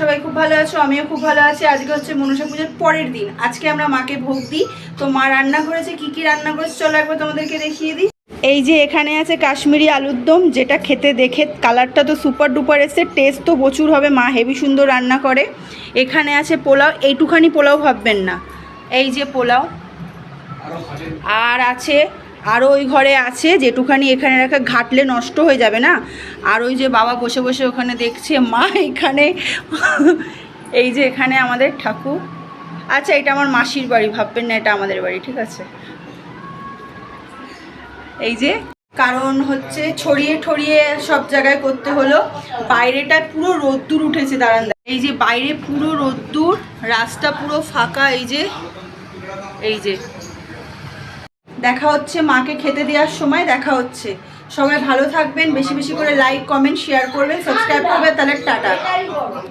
সবাই খুব ভালো আছো, আমিও খুব ভালো আছি। আজকে হচ্ছে মনসা পুজোর পরের দিন। আজকে আমরা মাকে ভোগ দিই। তো মা রান্না করেছে, কি কি রান্না করেছে চলো একবার তোমাদেরকে দেখিয়ে দিই। এই যে এখানে আছে কাশ্মীরি আলুর দম, যেটা খেতে দেখে কালারটা তো সুপার ডুপার এসে, টেস্ট তো প্রচুর হবে। মা হেভি সুন্দর রান্না করে। এখানে আছে পোলাও, এইটুখানি পোলাও ভাববেন না, এই যে পোলাও। আর আছে আরও ওই ঘরে আছে যেটুখানি, এখানে রাখা ঘাটলে নষ্ট হয়ে যাবে না। আর ওই যে বাবা বসে বসে ওখানে দেখছে, মা এখানে এই যে এখানে আমাদের ঠাকুর। আচ্ছা, এটা আমার মাসির বাড়ি, ভাববেন না এটা আমাদের বাড়ি, ঠিক আছে। এই যে কারণ হচ্ছে ছড়িয়ে ছড়িয়ে সব জায়গায় করতে হলো। বাইরেটা পুরো রোদ্দুর উঠেছে, দাঁড়ান। এই যে বাইরে পুরো রোদ্দুর, রাস্তা পুরো ফাঁকা। এই যে দেখা হচ্ছে মাকে খেতে দেওয়ার সময় দেখা হচ্ছে। সবাই ভালো থাকবেন, বেশি বেশি করে লাইক কমেন্ট শেয়ার করবেন, সাবস্ক্রাইব করবেন। তাহলে টাটা।